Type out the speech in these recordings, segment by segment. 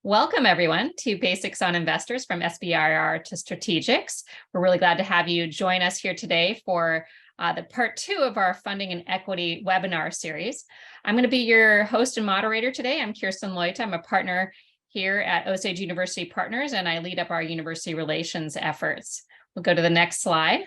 Welcome, everyone, to Basics on Investors from SBIR to Strategics. We're really glad to have you join us here today for the part 2 of our Funding and Equity webinar series. I'm going to be your host and moderator today. I'm Kirsten Loita. I'm a partner here at Osage University Partners, and I lead up our university relations efforts. We'll go to the next slide.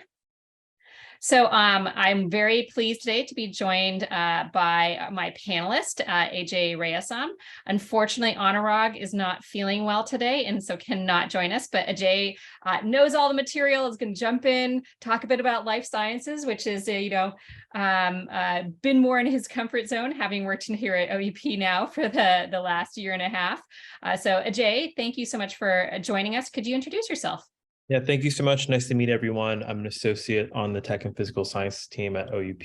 So I'm very pleased today to be joined by my panelist, Ajay Rayasam. Unfortunately, Anurag is not feeling well today and so cannot join us, but Ajay knows all the material, is going to jump in, talk a bit about life sciences, which is, been more in his comfort zone, having worked here at OUP now for the last year and a half. So Ajay, thank you so much for joining us. Could you introduce yourself? Yeah, thank you so much. Nice to meet everyone. I'm an associate on the Tech and Physical Science team at OUP.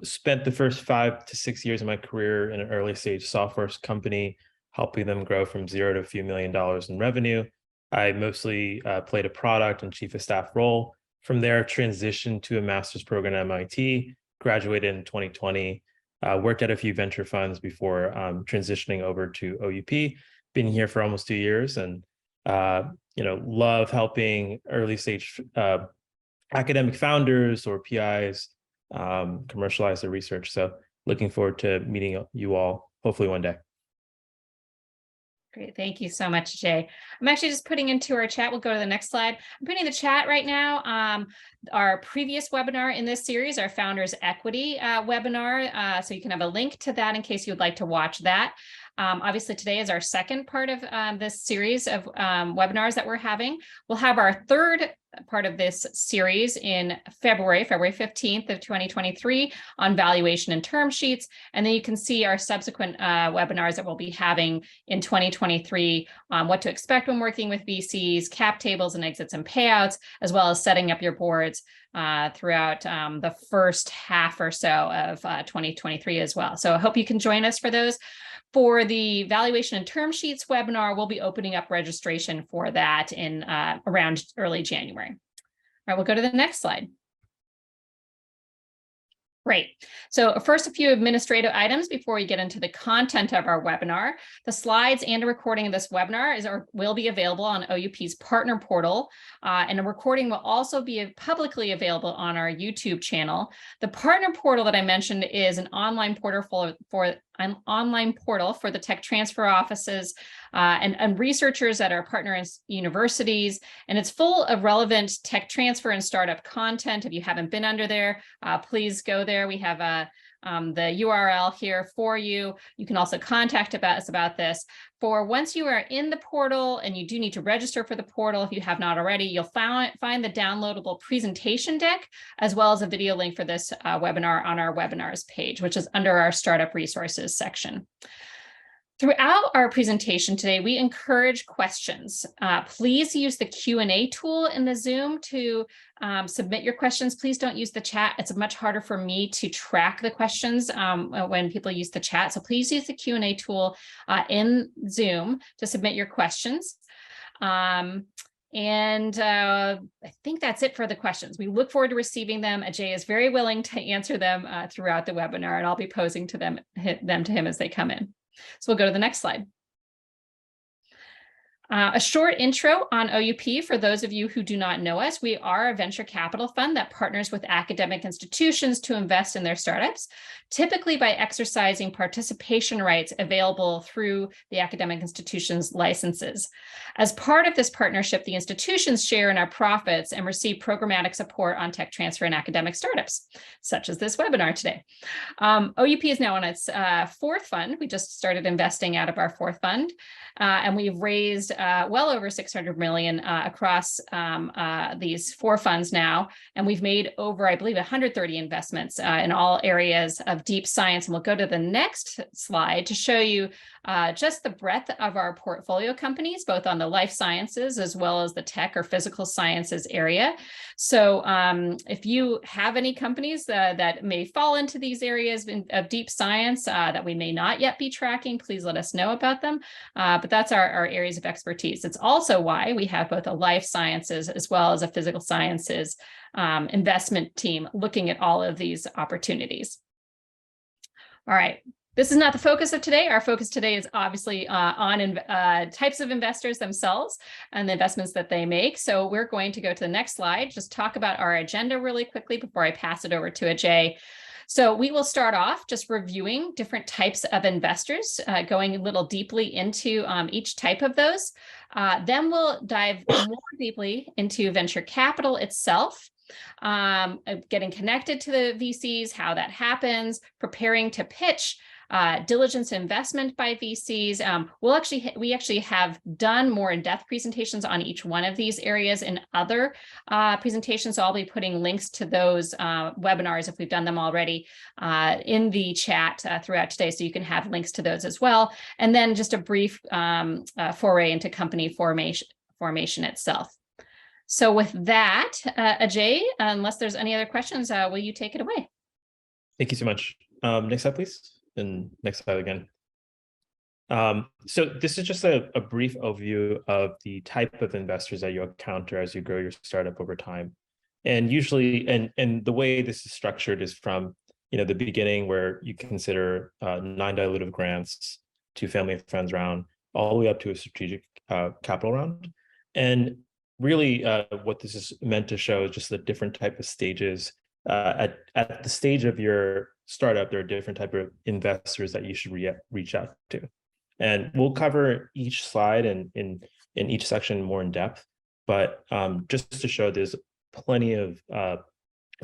Spent the first 5 to 6 years of my career in an early stage software company, helping them grow from $0 to a few $1 million in revenue. I mostly played a product and chief of staff role. From there, transitioned to a master's program at MIT, graduated in 2020, worked at a few venture funds before transitioning over to OUP. Been here for almost 2 years and love helping early stage academic founders or PIs commercialize their research. So looking forward to meeting you all, hopefully one day. Great. Thank you so much, Jay. I'm actually just putting into our chat. We'll go to the next slide. I'm putting in the chat right now our previous webinar in this series, our Founders Equity webinar. So you can have a link to that in case you would like to watch that. Obviously, today is our second part of this series of webinars that we're having. We'll have our third part of this series in February 15th of 2023 on valuation and term sheets. And then you can see our subsequent webinars that we'll be having in 2023 on what to expect when working with VCs, cap tables and exits and payouts, as well as setting up your boards throughout the first half or so of 2023 as well. So I hope you can join us for those. For the valuation and term sheets webinar, we'll be opening up registration for that in around early January. All right, we'll go to the next slide. Great. So first, a few administrative items before we get into the content of our webinar. The slides and a recording of this webinar will be available on OUP's partner portal, and a recording will also be publicly available on our YouTube channel. The partner portal that I mentioned is an online portal for the tech transfer offices and researchers at our partner universities. And it's full of relevant tech transfer and startup content. If you haven't been under there, please go there. We have the URL here for you. You can also contact us about this. For once you are in the portal, and you do need to register for the portal if you have not already, you'll find the downloadable presentation deck, as well as a video link for this webinar on our webinars page, which is under our startup resources section. Throughout our presentation today, we encourage questions. Please use the Q&A tool in the Zoom to submit your questions. Please don't use the chat. It's much harder for me to track the questions when people use the chat. So please use the Q&A tool in Zoom to submit your questions. I think that's it for the questions. We look forward to receiving them. Ajay is very willing to answer them throughout the webinar, and I'll be posing to them to him as they come in. So we'll go to the next slide. A short intro on OUP for those of you who do not know us. We are a venture capital fund that partners with academic institutions to invest in their startups, typically by exercising participation rights available through the academic institution's licenses. As part of this partnership, the institutions share in our profits and receive programmatic support on tech transfer and academic startups, such as this webinar today. OUP is now on its fourth fund. We just started investing out of our fourth fund, and we've raised well over $600 million across these 4 funds now. And we've made over, I believe, 130 investments in all areas of deep science. And we'll go to the next slide to show you just the breadth of our portfolio companies, both on the life sciences as well as the tech or physical sciences area. So if you have any companies that may fall into these areas of deep science that we may not yet be tracking, please let us know about them. But that's our areas of expertise. It's also why we have both a life sciences as well as a physical sciences investment team looking at all of these opportunities. All right. This is not the focus of today. Our focus today is obviously on types of investors themselves and the investments that they make. So we're going to go to the next slide, just talk about our agenda really quickly before I pass it over to Ajay. So we will start off just reviewing different types of investors, going a little deeply into each type of those. Then we'll dive more deeply into venture capital itself, getting connected to the VCs, how that happens, preparing to pitch, diligence investment by VCs. We actually have done more in-depth presentations on each one of these areas in other presentations. So I'll be putting links to those webinars if we've done them already in the chat throughout today, so you can have links to those as well. And then just a brief foray into company formation itself. So with that, Ajay, unless there's any other questions, will you take it away? Thank you so much. Next slide, please. And next slide again. So this is just a brief overview of the type of investors that you'll encounter as you grow your startup over time. And usually, and the way this is structured is from the beginning, where you consider non-dilutive grants to family and friends round, all the way up to a strategic capital round. And really, what this is meant to show is just the different type of stages. At the stage of your startup, there are different type of investors that you should reach out to. And we'll cover each slide and in each section more in depth. But just to show there's plenty of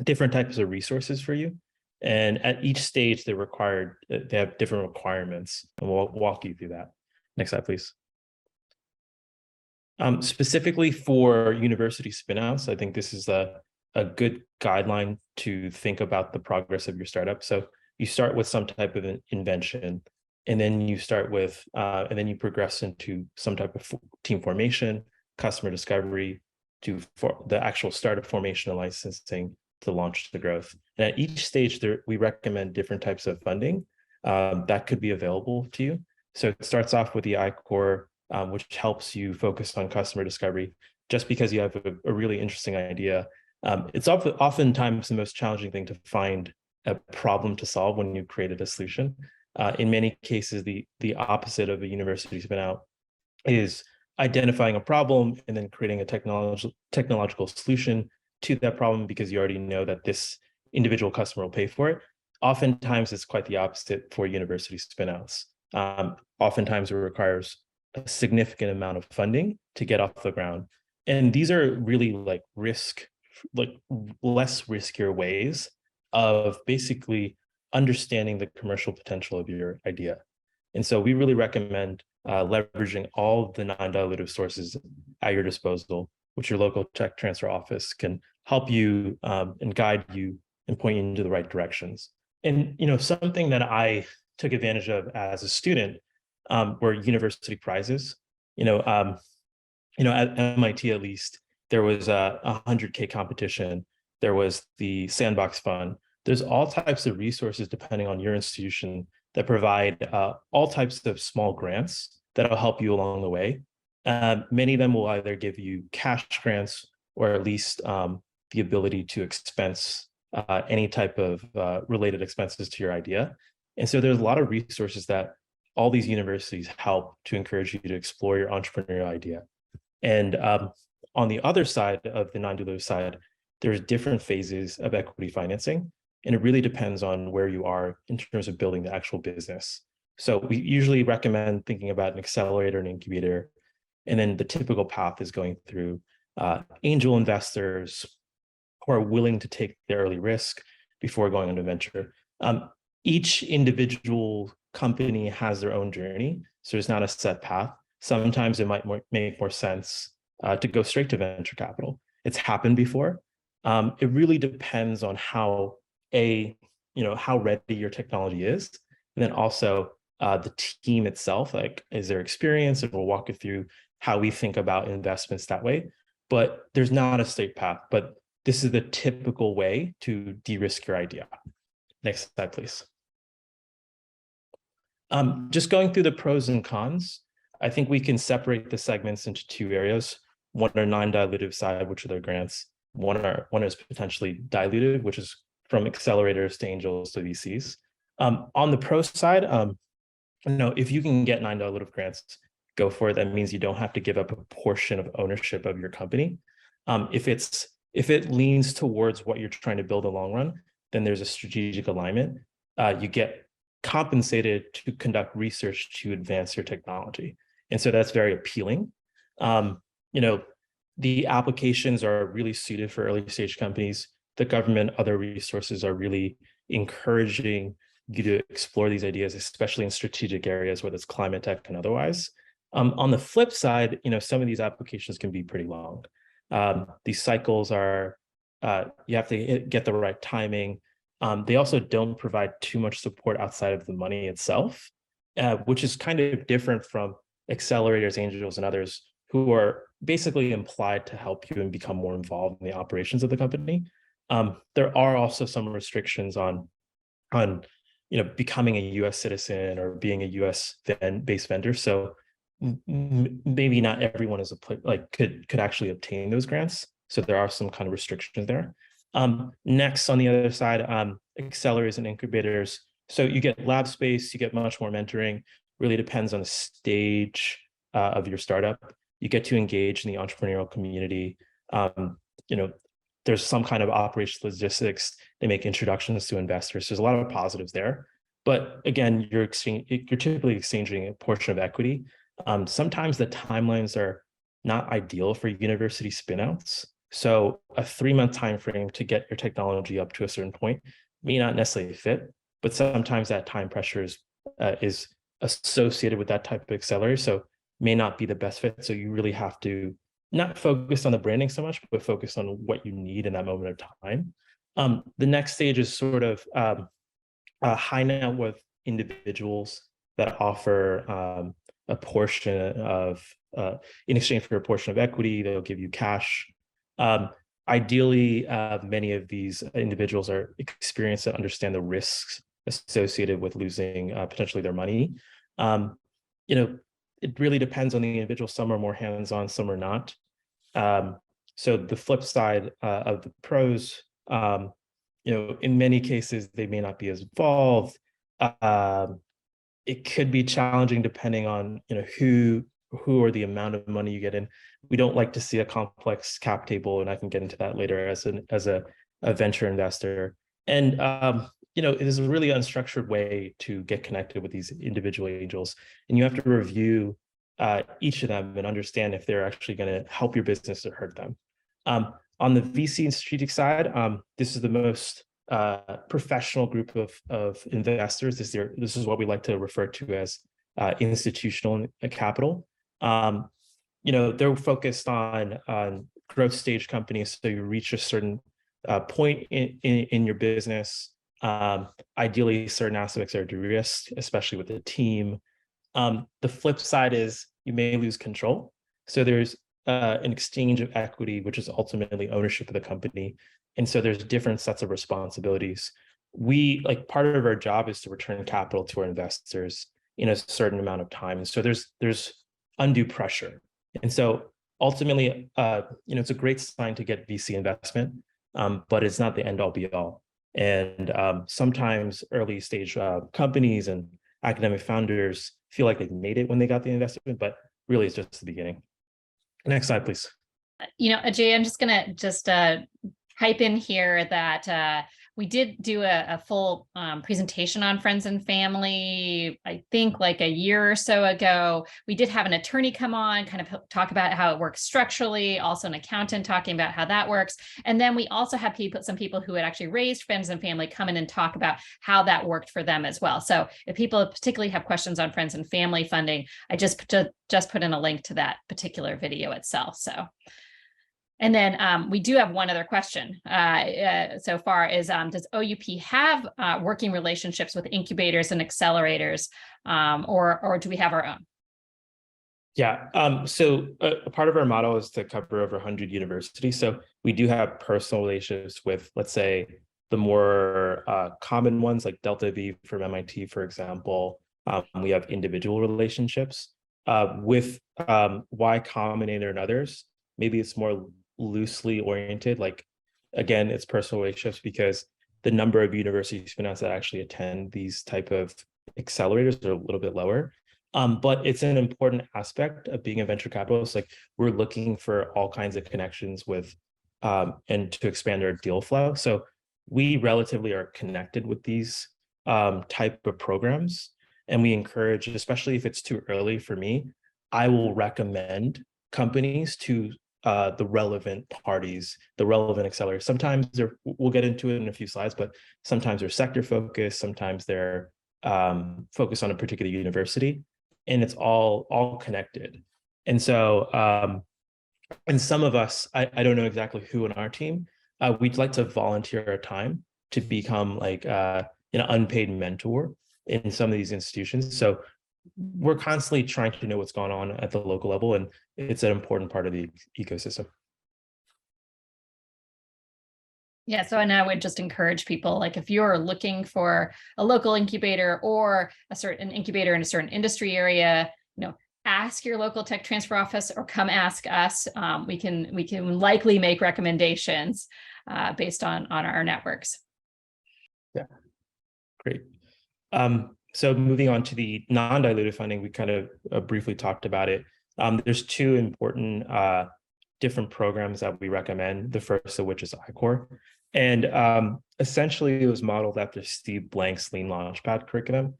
different types of resources for you. And at each stage, they have different requirements. And we'll walk you through that. Next slide, please. Specifically for university spinouts, I think this is a good guideline to think about the progress of your startup. So you start with some type of an invention, and then you progress into some type of team formation, customer discovery, for the actual startup formation and licensing to launch the growth. And at each stage, we recommend different types of funding that could be available to you. So it starts off with the I-Core, which helps you focus on customer discovery. Just because you have a really interesting idea, it's oftentimes the most challenging thing to find a problem to solve when you've created a solution. In many cases, the opposite of a university spinout is identifying a problem and then creating a technological solution to that problem, because you already know that this individual customer will pay for it. Oftentimes, it's quite the opposite for university spinouts. Oftentimes, it requires a significant amount of funding to get off the ground. And these are really less riskier ways of basically understanding the commercial potential of your idea. And so we really recommend leveraging all of the non-dilutive sources at your disposal, which your local tech transfer office can help you and guide you and point you into the right directions. And something that I took advantage of as a student were university prizes. At MIT at least, there was a 100K competition. There was the Sandbox Fund. There's all types of resources depending on your institution that provide all types of small grants that'll help you along the way. Many of them will either give you cash grants or at least the ability to expense any type of related expenses to your idea. And so there's a lot of resources that all these universities help to encourage you to explore your entrepreneurial idea. And on the other side of the non-dilutive side, there's different phases of equity financing, and it really depends on where you are in terms of building the actual business. So we usually recommend thinking about an accelerator and incubator, and then the typical path is going through angel investors who are willing to take the early risk before going into venture. Each individual company has their own journey, so it's not a set path. Sometimes it might make more sense to go straight to venture capital. It's happened before. It really depends on how ready your technology is, and then also the team itself, like is there experience, and we'll walk you through how we think about investments that way. But there's not a straight path, but this is the typical way to de-risk your idea. Next slide, please. Just going through the pros and cons, I think we can separate the segments into two areas. One are non-dilutive side, which are their grants. One is potentially dilutive, which is from accelerators to angels to VCs. On the pro side, if you can get $9 grants, go for it. That means you don't have to give up a portion of ownership of your company. If it leans towards what you're trying to build in the long run, then there's a strategic alignment. You get compensated to conduct research to advance your technology. And so that's very appealing. The applications are really suited for early stage companies. The government, other resources are really encouraging you to explore these ideas, especially in strategic areas, whether it's climate tech and otherwise. On the flip side, some of these applications can be pretty long. These cycles are, you have to get the right timing. They also don't provide too much support outside of the money itself, which is kind of different from accelerators, angels, and others who are basically implied to help you and become more involved in the operations of the company. There are also some restrictions on becoming a U.S. citizen or being a U.S. based vendor. So maybe not everyone could actually obtain those grants. So there are some kind of restrictions there. Next, on the other side, accelerators and incubators. So you get lab space, you get much more mentoring. Really depends on the stage of your startup. You get to engage in the entrepreneurial community. There's some kind of operational logistics. They make introductions to investors. There's a lot of positives there. But again, you're typically exchanging a portion of equity. Sometimes the timelines are not ideal for university spinouts. So a 3-month time frame to get your technology up to a certain point may not necessarily fit, but sometimes that time pressure is associated with that type of accelerator, so may not be the best fit. So you really have to not focus on the branding so much, but focus on what you need in that moment of time. The next stage is sort of high net worth individuals that offer a portion of, in exchange for a portion of equity, they'll give you cash. Ideally, many of these individuals are experienced and understand the risks associated with losing potentially their money. It really depends on the individual. Some are more hands-on, some are not. So the flip side of the pros, in many cases, they may not be as involved. It could be challenging depending on who or the amount of money you get in. We don't like to see a complex cap table, and I can get into that later as a venture investor. And it is a really unstructured way to get connected with these individual angels, and you have to review each of them and understand if they're actually going to help your business or hurt them. On the VC and strategic side, this is the most professional group of investors. This is what we like to refer to as institutional capital. They're focused on growth stage companies. So you reach a certain point in your business. Ideally, certain aspects are de-risked, especially with the team. The flip side is you may lose control. So there's an exchange of equity, which is ultimately ownership of the company. And so there's different sets of responsibilities. Part of our job is to return capital to our investors in a certain amount of time. And so there's undue pressure. And so ultimately, it's a great sign to get VC investment, but it's not the end all be all. And sometimes early stage companies and academic founders feel like they've made it when they got the investment, but really it's just the beginning. Next slide, please. Ajay, I'm just going to type in here that we did do a full presentation on friends and family, I think like a year or so ago. We did have an attorney come on, kind of talk about how it works structurally, also an accountant talking about how that works. And then we also had some people who had actually raised friends and family come in and talk about how that worked for them as well. So if people particularly have questions on friends and family funding, I just put in a link to that particular video itself. So. And then we do have one other question so far is, does OUP have working relationships with incubators and accelerators, or do we have our own? Yeah, so a part of our model is to cover over 100 universities. So we do have personal relationships with, let's say, the more common ones like Delta V from MIT, for example. We have individual relationships with Y Combinator and others. Maybe it's more loosely oriented, like again, it's personal relationships because the number of university spinouts that actually attend these type of accelerators are a little bit lower. But it's an important aspect of being a venture capitalist. Like, we're looking for all kinds of connections with and to expand our deal flow. So we relatively are connected with these type of programs. And we encourage, especially if it's too early for me, I will recommend companies to the relevant parties, the relevant accelerators. Sometimes we'll get into it in a few slides, but sometimes they're sector focused, sometimes they're focused on a particular university, and it's all connected. And so, and some of us, I don't know exactly who in our team, we'd like to volunteer our time to become like an unpaid mentor in some of these institutions. So we're constantly trying to know what's going on at the local level, and it's an important part of the ecosystem. Yeah, so and I would just encourage people, like if you're looking for a local incubator or a certain incubator in a certain industry area, ask your local tech transfer office or come ask us. We can likely make recommendations based on our networks. Yeah, great. So moving on to the non-dilutive funding, we kind of briefly talked about it. There's two important different programs that we recommend, the first of which is I-Corps. And essentially it was modeled after Steve Blank's Lean Launchpad curriculum.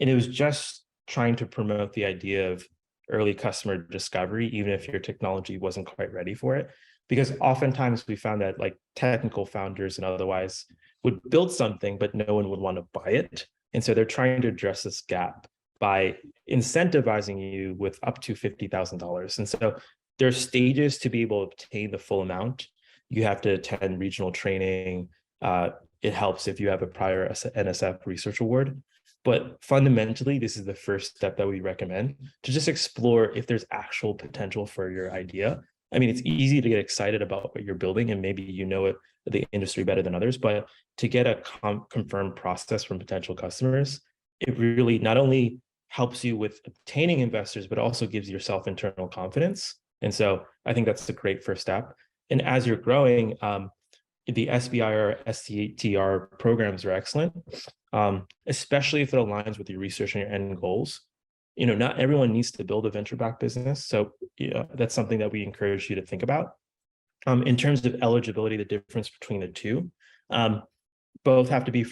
And it was just trying to promote the idea of early customer discovery, even if your technology wasn't quite ready for it. Because oftentimes we found that like technical founders and otherwise would build something, but no one would want to buy it. And so they're trying to address this gap by incentivizing you with up to $50,000. And so there are stages to be able to obtain the full amount. You have to attend regional training. It helps if you have a prior NSF research award. But fundamentally, this is the first step that we recommend to just explore if there's actual potential for your idea. I mean, it's easy to get excited about what you're building, and maybe you know it, the industry better than others, but to get a confirmed process from potential customers, it really not only helps you with obtaining investors, but also gives yourself internal confidence. And so I think that's a great first step. And as you're growing, the SBIR, STTR programs are excellent, especially if it aligns with your research and your end goals. Not everyone needs to build a venture-backed business. So that's something that we encourage you to think about. In terms of eligibility, the difference between the two, both have to be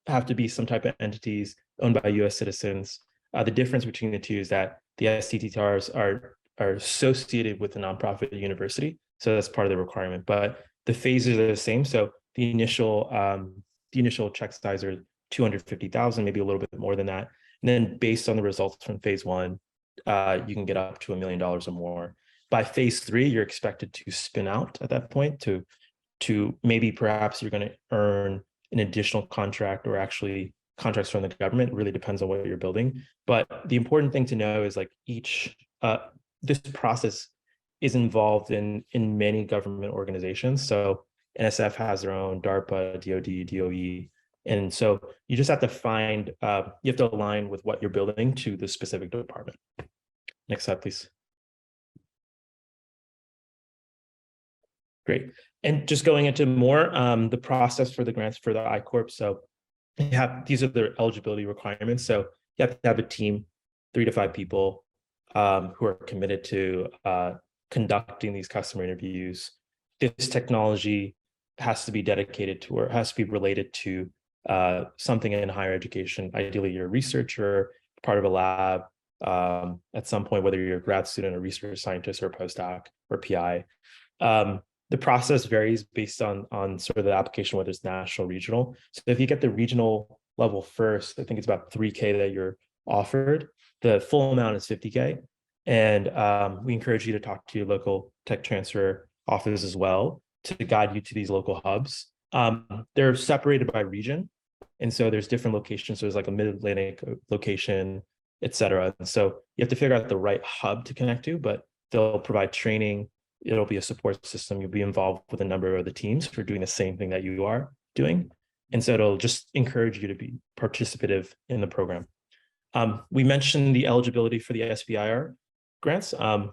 have to be some type of entities owned by U.S. citizens. The difference between the two is that the STTRs are associated with a nonprofit university, so that's part of the requirement. But the phases are the same. So the initial check size are 250,000, maybe a little bit more than that. And then based on the results from phase one, you can get up to $1 million or more. By phase 3, you're expected to spin out at that point to maybe perhaps you're going to earn an additional contract or actually contracts from the government. It really depends on what you're building. But the important thing to know is like this process is involved in many government organizations. So NSF has their own, DARPA, DOD, DOE. And so you just have to find, you have to align with what you're building to the specific department. Next slide, please. Great. And just going into more, the process for the grants for the I-Corp. So these are the eligibility requirements. So you have to have a team, 3 to 5 people who are committed to conducting these customer interviews. This technology has to be dedicated to, or has to be related to something in higher education. Ideally, you're a researcher, part of a lab at some point, whether you're a grad student, a research scientist, or a postdoc, or PI. The process varies based on sort of the application, whether it's national, regional. So if you get the regional level first, I think it's about $3K that you're offered. The full amount is $50K. And we encourage you to talk to your local tech transfer office as well to guide you to these local hubs. They're separated by region. And so there's different locations. So there's like a mid-Atlantic location, et cetera. And so you have to figure out the right hub to connect to, but they'll provide training. It'll be a support system. You'll be involved with a number of the teams for doing the same thing that you are doing. And so it'll just encourage you to be participative in the program. We mentioned the eligibility for the SBIR grants. I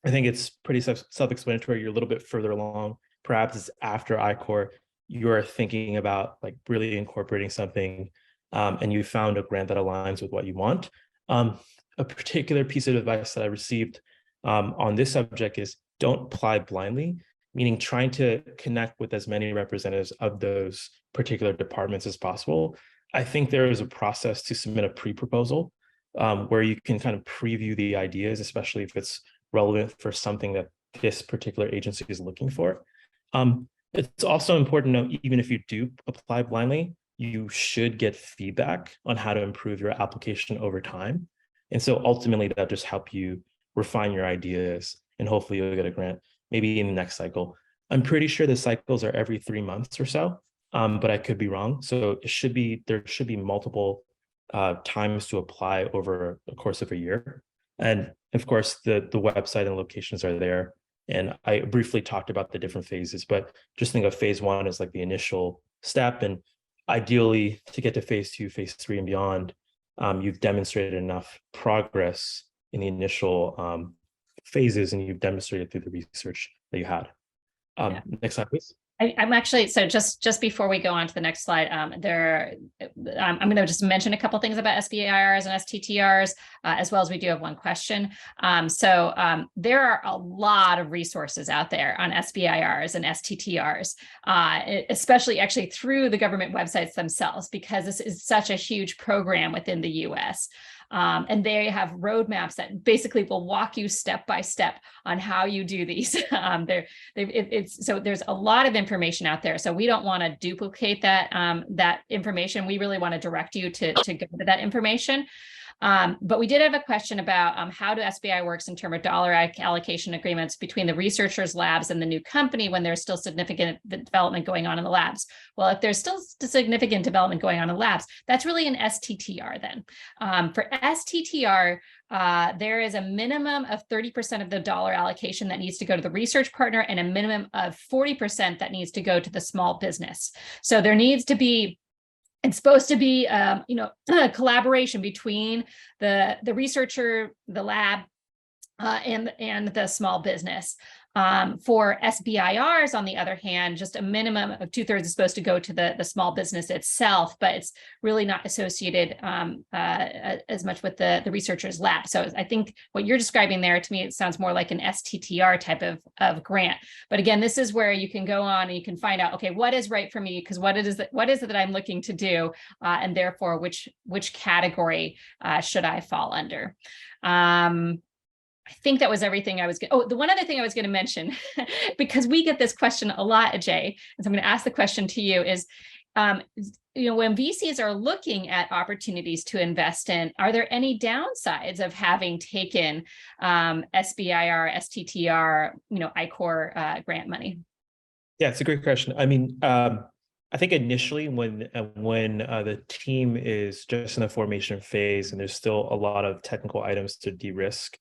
think it's pretty self-explanatory. You're a little bit further along. Perhaps it's after I-Corps. you're thinking about like really incorporating something, and you found a grant that aligns with what you want. A particular piece of advice that I received on this subject is don't apply blindly, meaning trying to connect with as many representatives of those particular departments as possible. I think there is a process to submit a pre-proposal where you can kind of preview the ideas, especially if it's relevant for something that this particular agency is looking for. It's also important to know, even if you do apply blindly, you should get feedback on how to improve your application over time. And so ultimately that just help you refine your ideas, and hopefully you'll get a grant maybe in the next cycle. I'm pretty sure the cycles are every 3 months or so, but I could be wrong. So there should be multiple times to apply over the course of a year. And of course, the website and locations are there. And I briefly talked about the different phases, but just think of phase 1 as like the initial step. And ideally, to get to phase 2, phase 3, and beyond, you've demonstrated enough progress in the initial phases, and you've demonstrated through the research that you had. Next slide, please. I'm actually, so just before we go on to the next slide, I'm going to just mention a couple things about SBIRs and STTRs, as well as we do have one question. There are a lot of resources out there on SBIRs and STTRs, especially actually through the government websites themselves, because this is such a huge program within the US. And they have roadmaps that basically will walk you step by step on how you do these. So there's a lot of information out there. So we don't want to duplicate that information. We really want to direct you to go to that information. But we did have a question about how do SBI works in terms of dollar allocation agreements between the researchers' labs and the new company when there's still significant development going on in the labs. Well, if there's still significant development going on in the labs, that's really an STTR then. For STTR, there is a minimum of 30% of the dollar allocation that needs to go to the research partner and a minimum of 40% that needs to go to the small business. So there needs to be, it's supposed to be, a collaboration between the researcher, the lab, and the small business. For SBIRs, on the other hand, just a minimum of 2/3 is supposed to go to the small business itself, but it's really not associated as much with the researcher's lab. So I think what you're describing there, to me, it sounds more like an STTR type of grant. But again, this is where you can go on and you can find out, okay, what is right for me? Because what is it that I'm looking to do? And therefore, which category should I fall under? I think that was everything I was going to, the one other thing I was going to mention, because we get this question a lot, Ajay, and so I'm going to ask the question to you is, when VCs are looking at opportunities to invest in, are there any downsides of having taken SBIR, STTR, ICOR grant money? Yeah, it's a great question. I mean, I think initially when the team is just in the formation phase and there's still a lot of technical items to de-risk,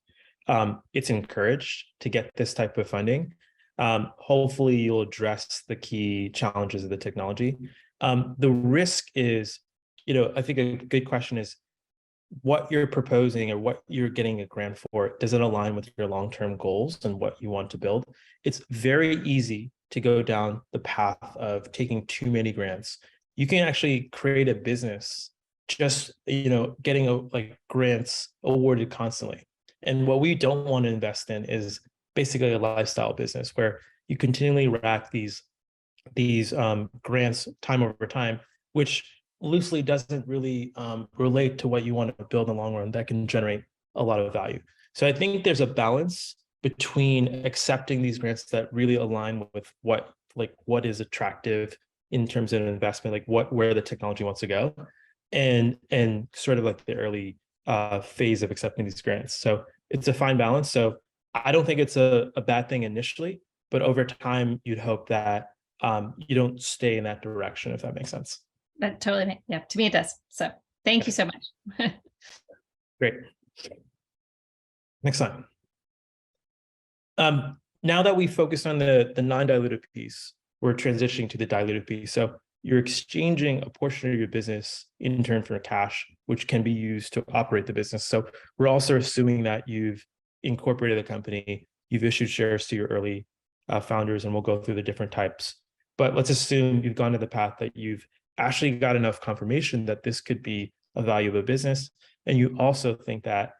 it's encouraged to get this type of funding. Hopefully you'll address the key challenges of the technology. The risk is, I think a good question is what you're proposing or what you're getting a grant for, does it align with your long-term goals and what you want to build? It's very easy to go down the path of taking too many grants. You can actually create a business just, getting grants awarded constantly. And what we don't want to invest in is basically a lifestyle business where you continually rack these grants time over time, which loosely doesn't really relate to what you want to build in the long run that can generate a lot of value. So I think there's a balance between accepting these grants that really align with what is attractive in terms of an investment, where the technology wants to go, and sort of like the early phase of accepting these grants. So it's a fine balance. So I don't think it's a bad thing initially, but over time, you'd hope that you don't stay in that direction, if that makes sense. That totally, yeah, to me it does. So thank you so much. Great. Next slide. Now that we focused on the non-dilutive piece, we're transitioning to the dilutive piece. So you're exchanging a portion of your business in turn for cash, which can be used to operate the business. So we're also assuming that you've incorporated the company, you've issued shares to your early founders, and we'll go through the different types. But let's assume you've gone to the path that you've actually got enough confirmation that this could be a valuable business. And you also think that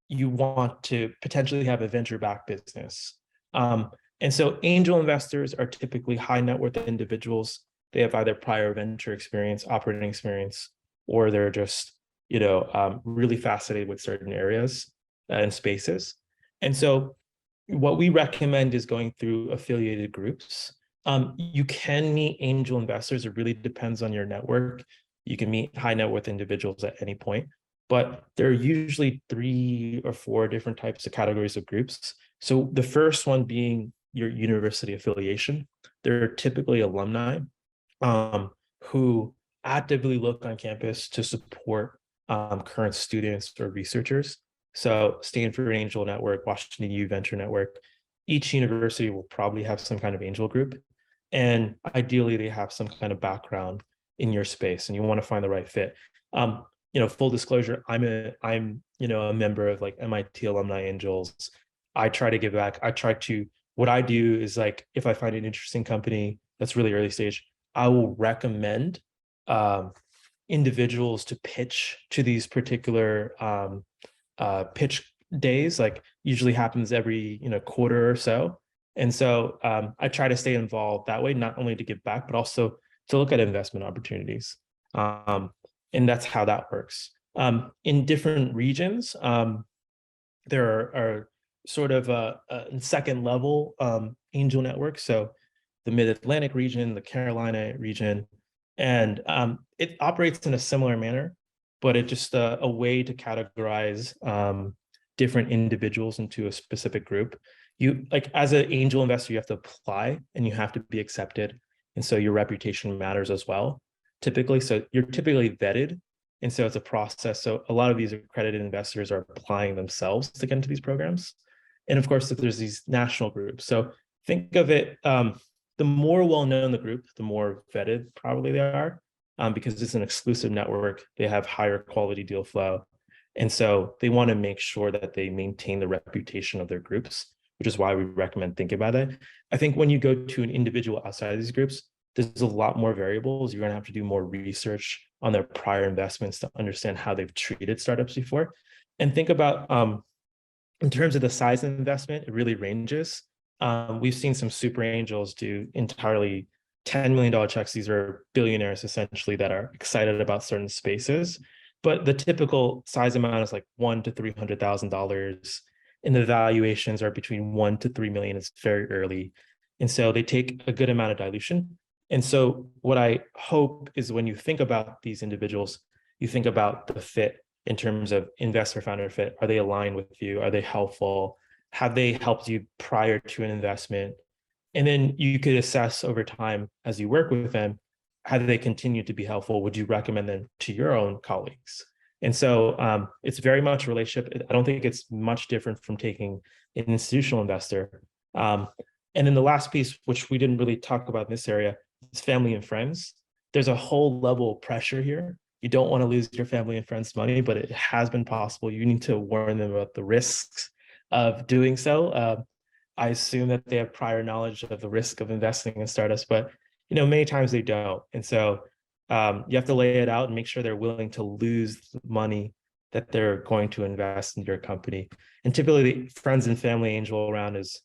you want to potentially have a venture-backed business. And so angel investors are typically high net worth individuals. They have either prior venture experience, operating experience, or they're just, really fascinated with certain areas and spaces. And so what we recommend is going through affiliated groups. You can meet angel investors. It really depends on your network. You can meet high net worth individuals at any point, but there are usually 3 or 4 different types of categories of groups. So the first one being your university affiliation. They're typically alumni who actively look on campus to support current students or researchers. So Stanford Angel Network, Washington U Venture Network, each university will probably have some kind of angel group. And ideally they have some kind of background in your space and you want to find the right fit. Full disclosure, I'm a member of like MIT Alumni Angels. I try to give back. What I do is like, if I find an interesting company that's really early stage, I will recommend individuals to pitch to these particular pitch days, like usually happens every quarter or so. And so I try to stay involved that way, not only to give back, but also to look at investment opportunities. And that's how that works. In different regions, there are sort of a second level angel networks. So the Mid-Atlantic region, the Carolina region, and it operates in a similar manner, but it's just a way to categorize different individuals into a specific group. You like as an angel investor, you have to apply and you have to be accepted. And so your reputation matters as well, typically. So you're typically vetted. And so it's a process. So a lot of these accredited investors are applying themselves to get into these programs. And of course, there's these national groups. So think of it, the more well-known the group, the more vetted probably they are, because it's an exclusive network. They have higher quality deal flow. And so they want to make sure that they maintain the reputation of their groups, which is why we recommend thinking about it. I think when you go to an individual outside of these groups, there's a lot more variables. You're going to have to do more research on their prior investments to understand how they've treated startups before. And think about, in terms of the size of investment, it really ranges. We've seen some super angels do entirely $10 million checks. These are billionaires essentially that are excited about certain spaces. But the typical size amount is like $1 to $300,000. And the valuations are between 1 to 3 million. It's very early. And so they take a good amount of dilution. And so what I hope is when you think about these individuals, you think about the fit in terms of investor founder fit. Are they aligned with you? Are they helpful? Have they helped you prior to an investment? And then you could assess over time as you work with them, how do they continue to be helpful? Would you recommend them to your own colleagues? And so it's very much a relationship. I don't think it's much different from taking an institutional investor. And then the last piece, which we didn't really talk about in this area, is family and friends. There's a whole level of pressure here. You don't want to lose your family and friends' money, but it has been possible. You need to warn them about the risks of doing so. I assume that they have prior knowledge of the risk of investing in startups, but many times they don't. And so you have to lay it out and make sure they're willing to lose the money that they're going to invest in your company. And typically the friends and family angel round is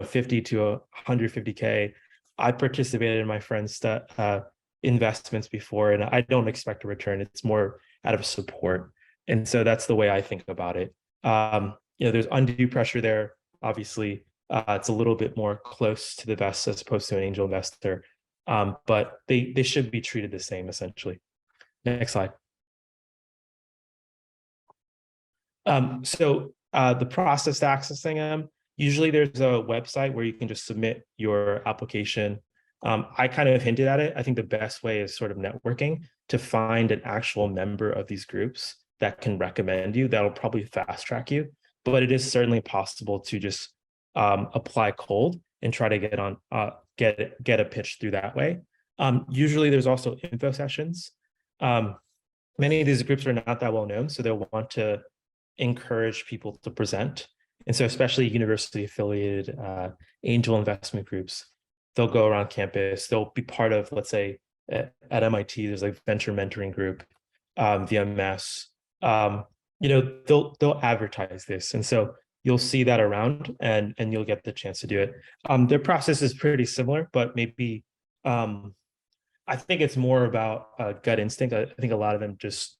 50 to 150K. I participated in my friends' investments before, and I don't expect a return. It's more out of support. And so that's the way I think about it. There's undue pressure there. Obviously, it's a little bit more close to the vest as opposed to an angel investor. But they should be treated the same, essentially. Next slide. So the process to accessing them, usually there's a website where you can just submit your application. I kind of hinted at it. I think the best way is sort of networking to find an actual member of these groups that can recommend you. That'll probably fast track you, but it is certainly possible to just apply cold and try to get a pitch through that way. Usually there's also info sessions. Many of these groups are not that well known, so they'll want to encourage people to present. And so especially university affiliated angel investment groups, they'll go around campus. They'll be part of, let's say, at MIT, there's like venture mentoring group, VMS. They'll advertise this, and so you'll see that around, and you'll get the chance to do it. Their process is pretty similar, but maybe I think it's more about gut instinct. I think a lot of them just,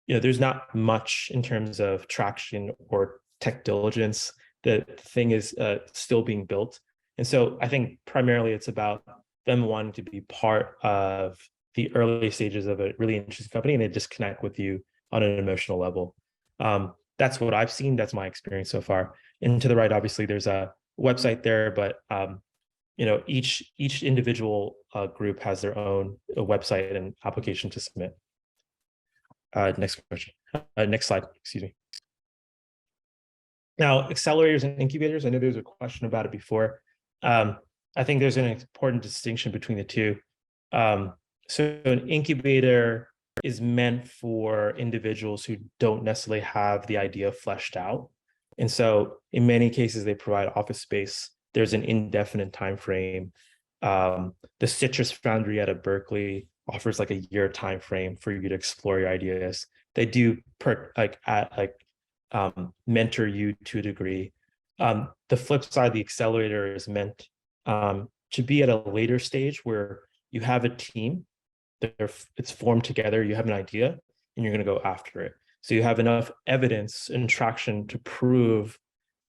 there's not much in terms of traction or tech diligence. The thing is still being built. And so I think primarily it's about them wanting to be part of the early stages of a really interesting company, and they just connect with you on an emotional level. That's what I've seen. That's my experience so far. And to the right, obviously, there's a website there, but each individual group has their own website and application to submit. Next question. Next slide, excuse me. Now, accelerators and incubators, I know there's a question about it before. I think there's an important distinction between the two. So an incubator is meant for individuals who don't necessarily have the idea fleshed out. And so in many cases, they provide office space. There's an indefinite time frame. The Citrus Foundry out of Berkeley offers like a year time frame for you to explore your ideas. They do mentor you to a degree. The flip side, the accelerator is meant to be at a later stage where you have a team, it's formed together, you have an idea, and you're going to go after it. So you have enough evidence and traction to prove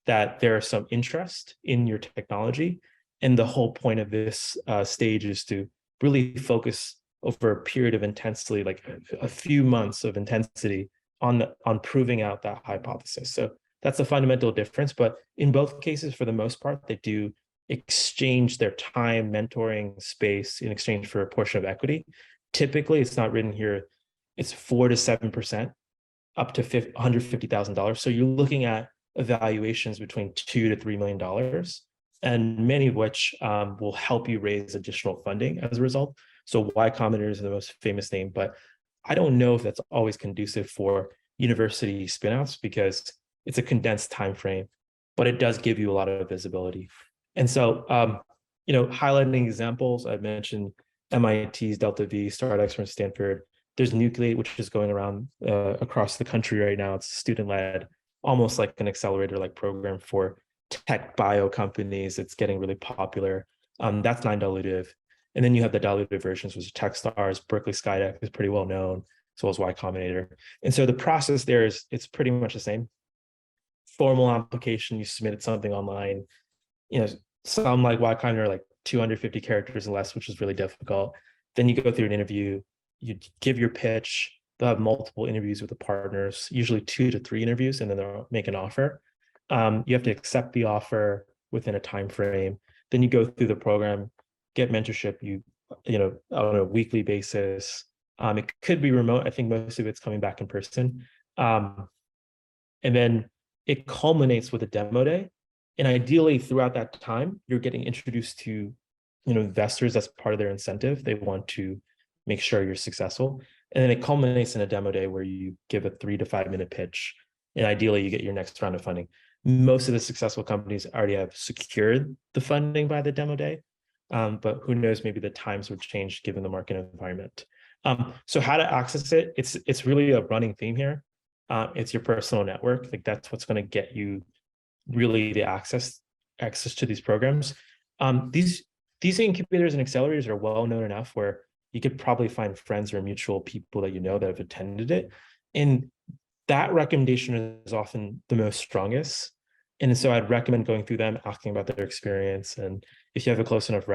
that there's some interest in your technology. And the whole point of this stage is to really focus over a period of intensity, like a few months of intensity on proving out that hypothesis. So that's a fundamental difference. But in both cases, for the most part, they do exchange their time, mentoring, space in exchange for a portion of equity. Typically, it's not written here, it's 4 to 7%, up to $150,000. So you're looking at evaluations between $2 to $3 million, and many of which will help you raise additional funding as a result. So Y Combinator is the most famous name, but I don't know if that's always conducive for university spinouts because it's a condensed time frame, but it does give you a lot of visibility. And so, highlighting examples, I mentioned MIT's Delta V, StartX from Stanford. There's Nucleate, which is going around across the country right now. It's student-led, almost like an accelerator-like program for tech bio companies. It's getting really popular. That's non-dilutive. And then you have the dilutive versions, which are Techstars. Berkeley Skydeck is pretty well known, as well as Y Combinator. And so the process there it's pretty much the same. Formal application, you submitted something online. Some like Y Combinator are like 250 characters and less, which is really difficult. Then you go through an interview, you give your pitch. They'll have multiple interviews with the partners, usually 2 to 3 interviews, and then they'll make an offer. You have to accept the offer within a time frame. Then you go through the program, get mentorship, on a weekly basis. It could be remote. I think most of it's coming back in person. And then it culminates with a demo day. And ideally throughout that time, you're getting introduced to, investors. That's part of their incentive. They want to make sure you're successful. And then it culminates in a demo day where you give a 3 to 5 minute pitch. And ideally you get your next round of funding. Most of the successful companies already have secured the funding by the demo day. But who knows, maybe the times would change given the market environment. So how to access it, it's really a running theme here. It's your personal network. Like that's what's going to get you really the access to these programs. These incubators and accelerators are well known enough where you could probably find friends or mutual people that that have attended it. And that recommendation is often the most strongest. And so I'd recommend going through them, asking about their experience. And if you have a close enough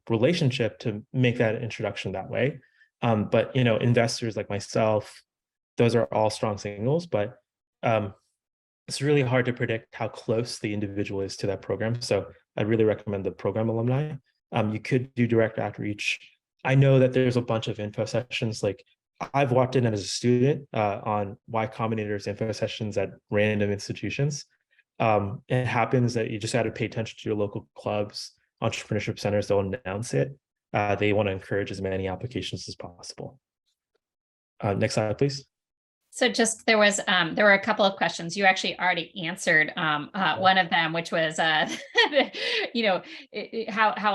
relationship to make that introduction that way. But, investors like myself, those are all strong signals, but it's really hard to predict how close the individual is to that program. So I really recommend the program alumni. You could do direct outreach. I know that there's a bunch of info sessions. Like I've walked in as a student on Y Combinator's info sessions at random institutions. It happens that you just got to pay attention to your local clubs, entrepreneurship centers. They'll announce it. They want to encourage as many applications as possible. Next slide, please. So just there were a couple of questions you actually already answered. One of them, which was how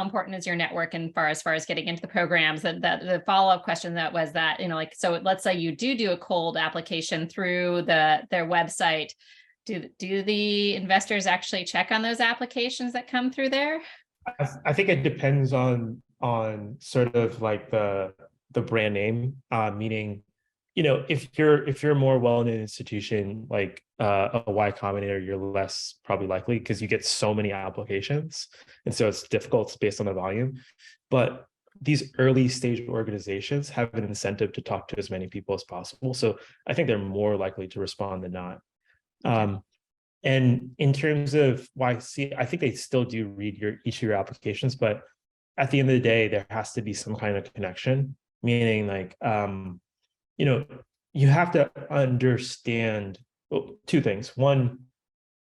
important is your network and as far as getting into the programs. And the follow-up question that was that, like, so let's say you do a cold application through their website. Do the investors actually check on those applications that come through there? I think it depends on sort of like the brand name, meaning, if you're a more well-known institution like a Y Combinator, you're less probably likely because you get so many applications, and so it's difficult based on the volume. But these early stage organizations have an incentive to talk to as many people as possible, so I think they're more likely to respond than not. Okay. And in terms of YC, I think they still do read each of your applications, but at the end of the day, there has to be some kind of connection, meaning like, you have to understand two things. One,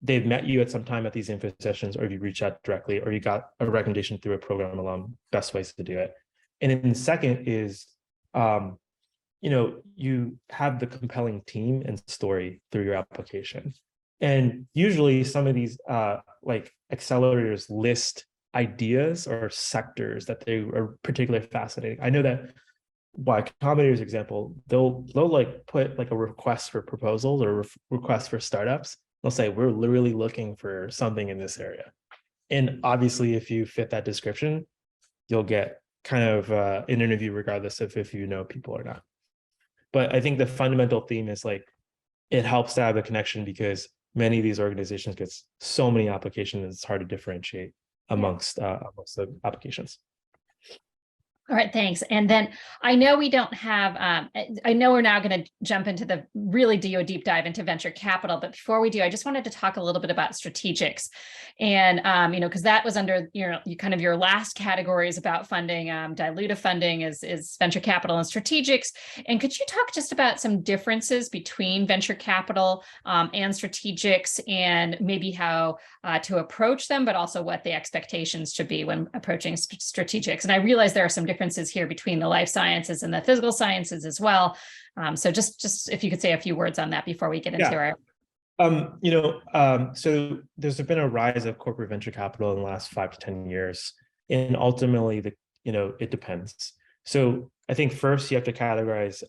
they've met you at some time at these info sessions, or you reach out directly, or you got a recommendation through a program alum, best ways to do it. And then the second is, you have the compelling team and story through your application. And usually some of these like accelerators list ideas or sectors that they are particularly fascinating. I know that by Combinator's example, they'll like put like a request for proposals or request for startups. They'll say, we're literally looking for something in this area. And obviously, if you fit that description, you'll get kind of an interview regardless of if you know people or not. But I think the fundamental theme is like, it helps to have a connection because many of these organizations get so many applications, it's hard to differentiate amongst the applications. All right, thanks. And then I know we don't have, I know we're now going to jump into do a deep dive into venture capital. But before we do, I just wanted to talk a little bit about strategics. And, because that was under, kind of your last categories about funding. Dilutive funding is venture capital and strategics. And could you talk just about some differences between venture capital and strategics, and maybe how to approach them, but also what the expectations should be when approaching strategics? And I realize there are some differences here between the life sciences and the physical sciences as well. So just if you could say a few words on that before we get into our. So there's been a rise of corporate venture capital in the last 5 to 10 years, and ultimately it depends. So I think first you have to categorize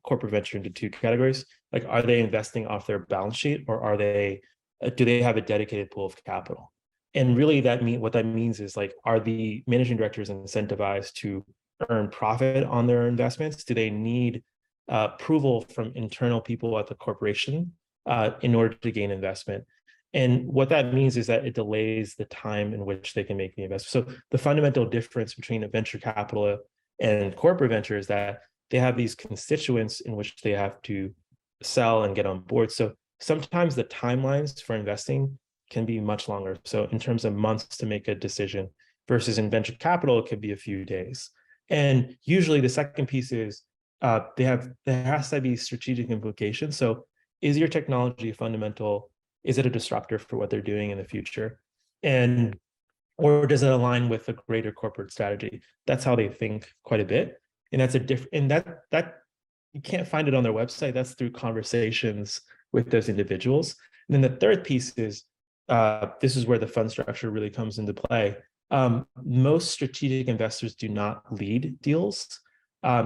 corporate venture into two categories. Like, are they investing off their balance sheet, or do they have a dedicated pool of capital? And really what that means is, like, are the managing directors incentivized to earn profit on their investments? Do they need approval from internal people at the corporation in order to gain investment? And what that means is that it delays the time in which they can make the investment. So the fundamental difference between a venture capital and corporate venture is that they have these constituents in which they have to sell and get on board. So sometimes the timelines for investing can be much longer. So in terms of months to make a decision, versus in venture capital, it could be a few days. And usually the second piece is there has to be strategic implications. So is your technology fundamental? Is it a disruptor for what they're doing in the future? Or does it align with a greater corporate strategy? That's how they think quite a bit. And that's that you can't find it on their website. That's through conversations with those individuals. And then the third piece is, this is where the fund structure really comes into play. Most strategic investors do not lead deals.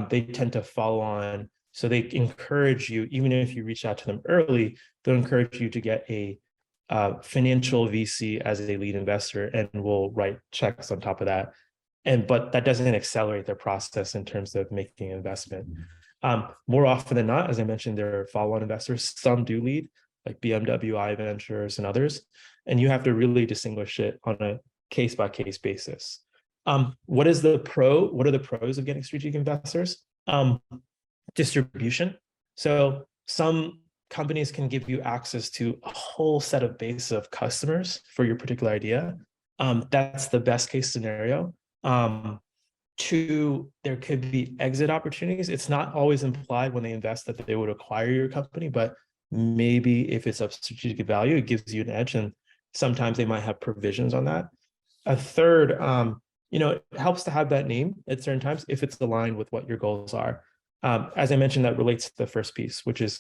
They tend to follow on. So they encourage you, even if you reach out to them early, they'll encourage you to get a financial VC as a lead investor, and will write checks on top of that. But that doesn't accelerate their process in terms of making an investment. More often than not, as I mentioned, there are follow-on investors. Some do lead, like BMW, I Ventures, and others. And you have to really distinguish it on a case-by-case basis. What are the pros of getting strategic investors? Distribution. So some companies can give you access to a whole set of base of customers for your particular idea. That's the best case scenario. Two, there could be exit opportunities. It's not always implied when they invest that they would acquire your company, but maybe if it's of strategic value, it gives you an edge, and sometimes they might have provisions on that. A third, it helps to have that name at certain times if it's aligned with what your goals are. As I mentioned, that relates to the first piece, which is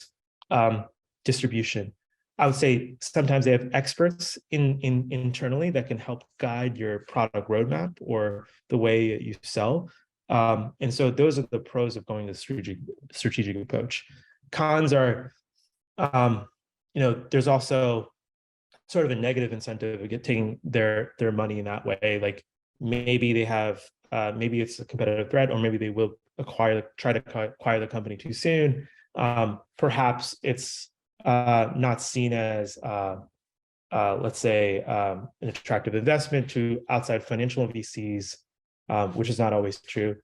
distribution. I would say sometimes they have experts internally that can help guide your product roadmap or the way you sell. And so those are the pros of going to strategic approach. Cons are, there's also sort of a negative incentive of taking their money in that way. Like maybe they have, maybe it's a competitive threat, or maybe they will try to acquire the company too soon. Perhaps it's not seen as, let's say, an attractive investment to outside financial VCs, which is not always true.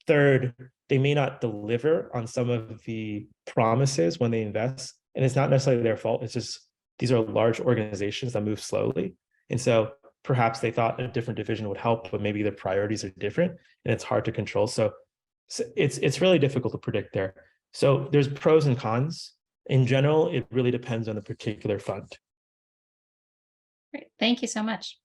Third, they may not deliver on some of the promises when they invest, and it's not necessarily their fault. It's just these are large organizations that move slowly, and so perhaps they thought a different division would help, but maybe their priorities are different, and it's hard to control. So it's really difficult to predict there. So there's pros and cons. In general, it really depends on the particular fund. Great. Thank you so much.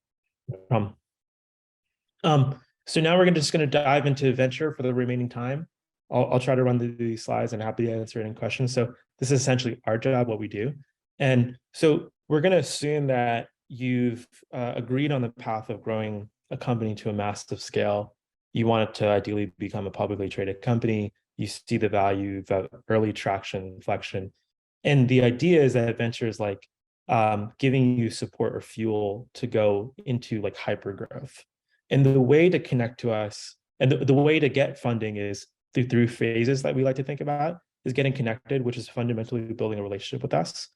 So now we're just going to dive into venture for the remaining time. I'll try to run through these slides and happy to answer any questions. So this is essentially our job, what we do. And so we're going to assume that you've agreed on the path of growing a company to a massive scale. You want it to ideally become a publicly traded company. You see the value, the early traction, inflection. And the idea is that venture is like giving you support or fuel to go into like hyper growth. And the way to connect to us and the way to get funding is through phases that we like to think about is getting connected, which is fundamentally building a relationship with us.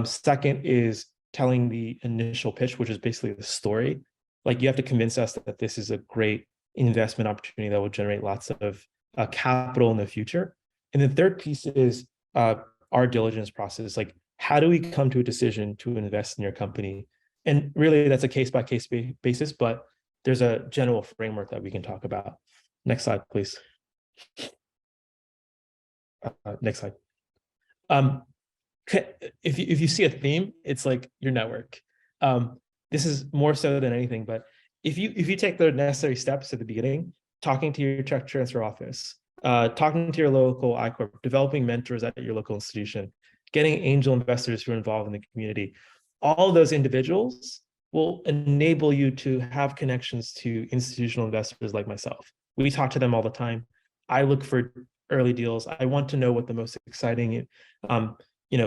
Second is telling the initial pitch, which is basically the story. Like you have to convince us that this is a great investment opportunity that will generate lots of capital in the future. And the third piece is our diligence process. Like, how do we come to a decision to invest in your company? And really, that's a case-by-case basis, but there's a general framework that we can talk about. Next slide, please. Next slide. If you see a theme, it's like your network. This is more so than anything, but if you take the necessary steps at the beginning, talking to your tech transfer office, talking to your local I-Corp, developing mentors at your local institution, getting angel investors who are involved in the community, all those individuals will enable you to have connections to institutional investors like myself. We talk to them all the time. I look for early deals. I want to know what the most exciting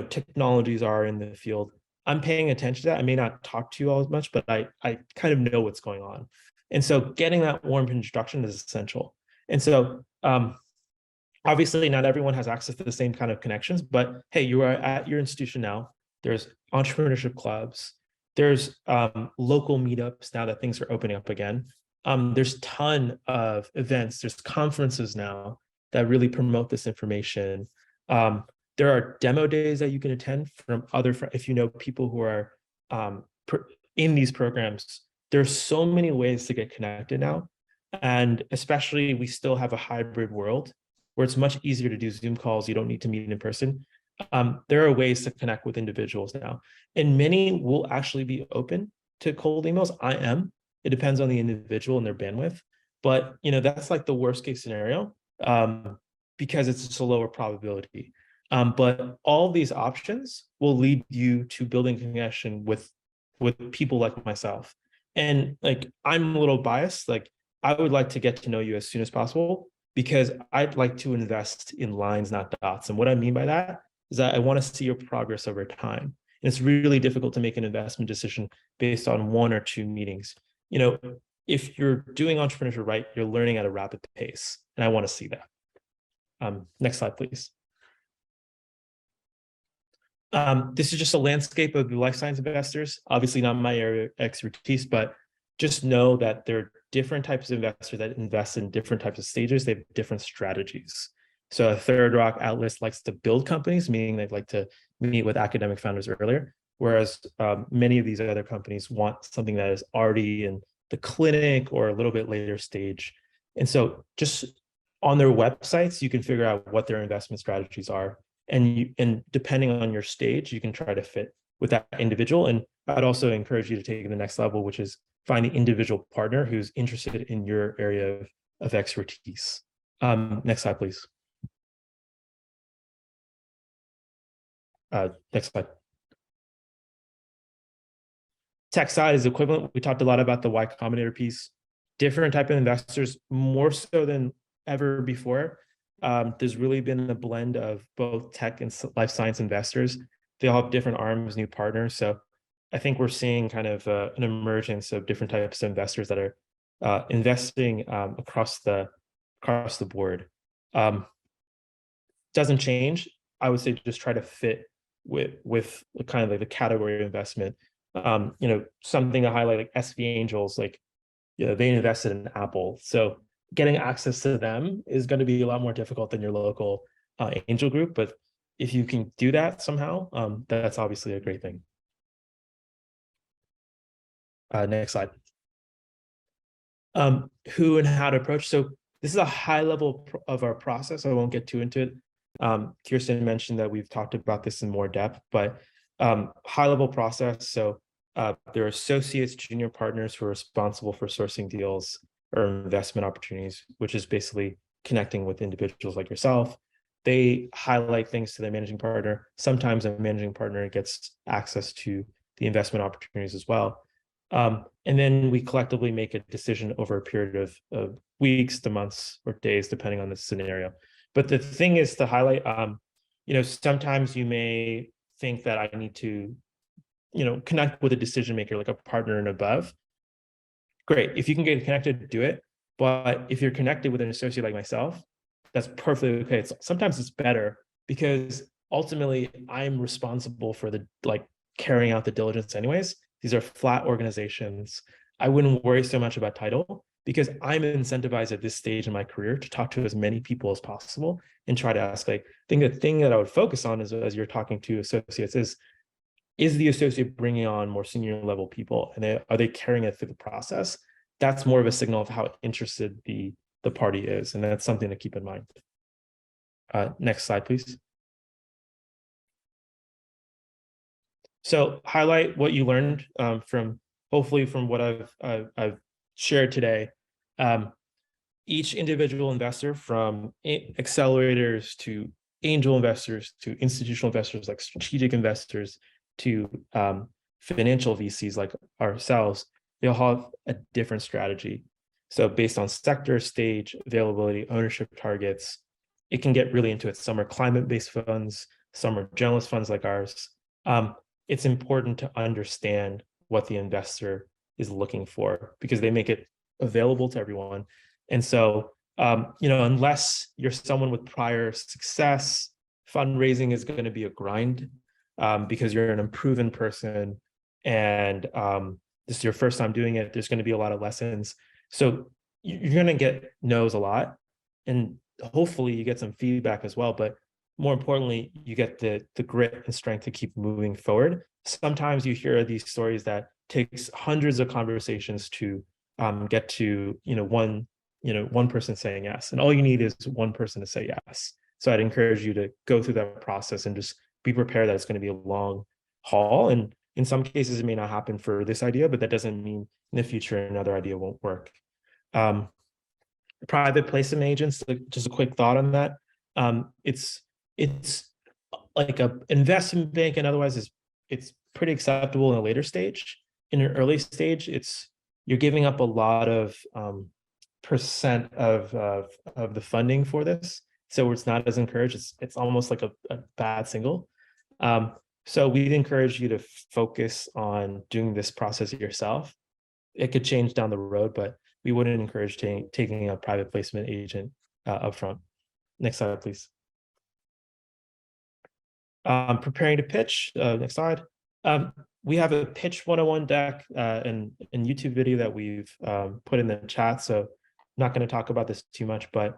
technologies are in the field. I'm paying attention to that. I may not talk to you all as much, but I kind of know what's going on. And so getting that warm introduction is essential. And so obviously not everyone has access to the same kind of connections, but hey, you are at your institution now. There's entrepreneurship clubs. There's local meetups now that things are opening up again. There's a ton of events. There's conferences now that really promote this information. There are demo days that you can attend from if you know people who are in these programs. There's so many ways to get connected now. And especially we still have a hybrid world where it's much easier to do Zoom calls. You don't need to meet in person. There are ways to connect with individuals now. And many will actually be open to cold emails. I am. It depends on the individual and their bandwidth. But that's like the worst case scenario because it's just a lower probability. But all these options will lead you to building connection with people like myself. And like, I'm a little biased. Like, I would like to get to know you as soon as possible because I'd like to invest in lines, not dots. And what I mean by that is that I want to see your progress over time. And it's really difficult to make an investment decision based on 1 or 2 meetings. If you're doing entrepreneurship right, you're learning at a rapid pace. And I want to see that. Next slide, please. This is just a landscape of the life science investors. Obviously not my area of expertise, but just know that there are different types of investors that invest in different types of stages. They have different strategies. So a Third Rock Atlas likes to build companies, meaning they'd like to meet with academic founders earlier, whereas many of these other companies want something that is already in the clinic or a little bit later stage. And so just on their websites, you can figure out what their investment strategies are. And depending on your stage, you can try to fit with that individual. And I'd also encourage you to take it to the next level, which is find the individual partner who's interested in your area of expertise. Next slide, please. Next slide. Tech side is equivalent. We talked a lot about the Y Combinator piece. Different type of investors, more so than ever before. There's really been a blend of both tech and life science investors. They all have different arms, new partners. So I think we're seeing kind of an emergence of different types of investors that are investing across the board. Doesn't change. I would say just try to fit with kind of like the category of investment. Something to highlight, like SV Angels, like, they invested in Apple. So getting access to them is going to be a lot more difficult than your local angel group. But if you can do that somehow, that's obviously a great thing. Next slide. Who and how to approach. So this is a high level of our process. I won't get too into it. Kirsten mentioned that we've talked about this in more depth, but high level process. So there are associates, junior partners who are responsible for sourcing deals or investment opportunities, which is basically connecting with individuals like yourself. They highlight things to their managing partner. Sometimes a managing partner gets access to the investment opportunities as well. And then we collectively make a decision over a period of weeks to months or days, depending on the scenario. But the thing is to highlight, sometimes you may think that I need to, connect with a decision maker, like a partner and above. Great. If you can get connected, do it. But if you're connected with an associate like myself, that's perfectly okay. Sometimes it's better because ultimately I'm responsible for the carrying out the diligence anyways. These are flat organizations. I wouldn't worry so much about title because I'm incentivized at this stage in my career to talk to as many people as possible and try to ask, I think the thing that I would focus on is, as you're talking to associates, is the associate bringing on more senior level people, and are they carrying it through the process? That's more of a signal of how interested the party is, and that's something to keep in mind. Next slide, please. So highlight what you learned from what I've shared today. Each individual investor, from accelerators to angel investors to institutional investors like strategic investors to financial VCs like ourselves, they all have a different strategy. So based on sector, stage, availability, ownership targets, it can get really into it. Some are climate-based funds, some are generalist funds like ours. It's important to understand what the investor is looking for because they make it available to everyone. And so, unless you're someone with prior success, fundraising is going to be a grind because you're an unproven person and this is your first time doing it. There's going to be a lot of lessons. So you're going to get no's a lot, and hopefully you get some feedback as well. But more importantly, you get the grit and strength to keep moving forward. Sometimes you hear these stories that takes hundreds of conversations to get to one person saying yes, and all you need is one person to say yes. So I'd encourage you to go through that process and just be prepared that it's going to be a long haul. And in some cases, it may not happen for this idea, but that doesn't mean in the future another idea won't work. Private placement agents, just a quick thought on that. It's like an investment bank, and otherwise it's pretty acceptable in a later stage. In an early stage, you're giving up a lot of percent of the funding for this, so it's not as encouraged. It's almost like a bad single. So we'd encourage you to focus on doing this process yourself. It could change down the road, but we wouldn't encourage taking a private placement agent upfront. Next slide, please. Preparing to pitch. Next slide. We have a pitch 101 deck and YouTube video that we've put in the chat. So I'm not going to talk about this too much, but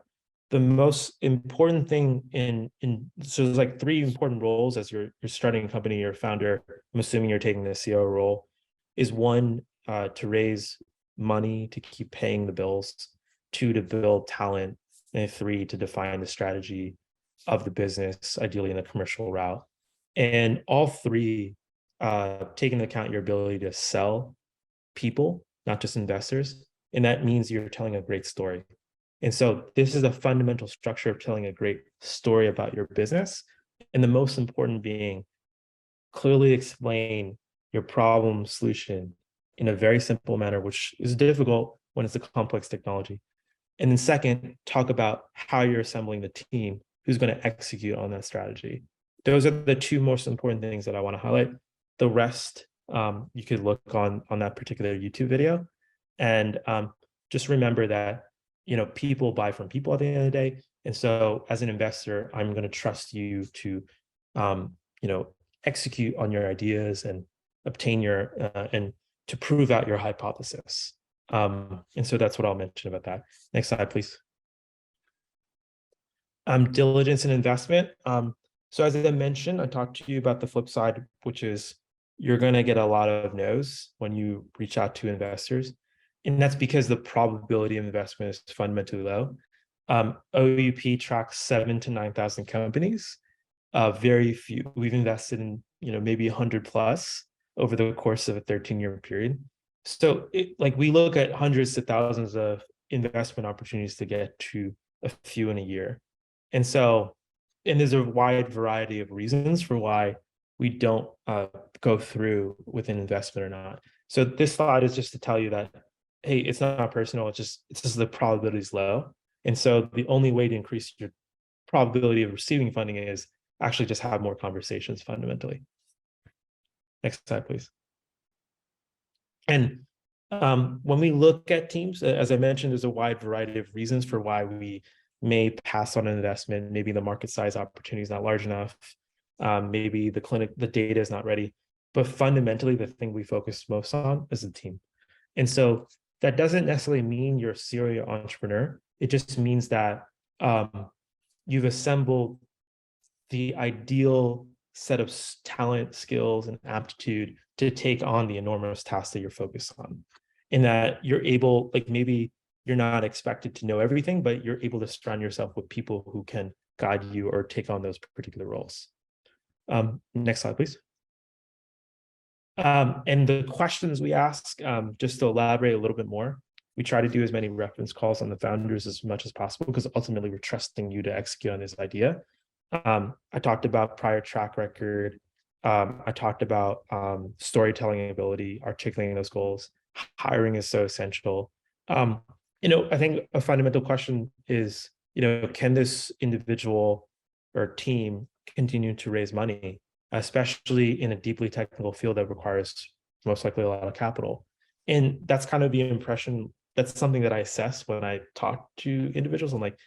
the most important thing so there's like 3 important roles as you're starting a company, you're a founder. I'm assuming you're taking the CEO role. Is 1, to raise money to keep paying the bills, 2, to build talent, and 3, to define the strategy of the business, ideally in a commercial route. And all 3 take into account your ability to sell people, not just investors. And that means you're telling a great story. And so this is a fundamental structure of telling a great story about your business. And the most important being clearly explain your problem solution in a very simple manner, which is difficult when it's a complex technology. And then second, talk about how you're assembling the team who's going to execute on that strategy. Those are the two most important things that I want to highlight. The rest, you could look on that particular YouTube video. And just remember that, people buy from people at the end of the day. And so as an investor, I'm going to trust you to, execute on your ideas and obtain and to prove out your hypothesis. And so that's what I'll mention about that. Next slide, please. Diligence and investment. So as I mentioned, I talked to you about the flip side, which is you're going to get a lot of no's when you reach out to investors. And that's because the probability of investment is fundamentally low. OUP tracks 7,000 to 9,000 companies. Very few. We've invested in, maybe 100 plus over the course of a 13-year period. So we look at hundreds to thousands of investment opportunities to get to a few in a year. And so, and there's a wide variety of reasons for why we don't go through with an investment or not. So this slide is just to tell you that, hey, it's not personal, it's just the probability is low. And so the only way to increase your probability of receiving funding is actually just have more conversations fundamentally. Next slide, please. And when we look at teams, as I mentioned, there's a wide variety of reasons for why we may pass on an investment. Maybe the market size opportunity is not large enough. Maybe the data is not ready. But fundamentally, the thing we focus most on is the team. And so that doesn't necessarily mean you're a serial entrepreneur. It just means that you've assembled the ideal set of talent, skills, and aptitude to take on the enormous tasks that you're focused on. In that you're able, maybe you're not expected to know everything, but you're able to surround yourself with people who can guide you or take on those particular roles. Next slide, please. And the questions we ask, just to elaborate a little bit more, we try to do as many reference calls on the founders as much as possible, because ultimately we're trusting you to execute on this idea. I talked about prior track record. I talked about storytelling ability, articulating those goals. Hiring is so essential. I think a fundamental question is, can this individual or team continue to raise money, especially in a deeply technical field that requires most likely a lot of capital? And that's kind of the impression. That's something that I assess when I talk to individuals. I'm like,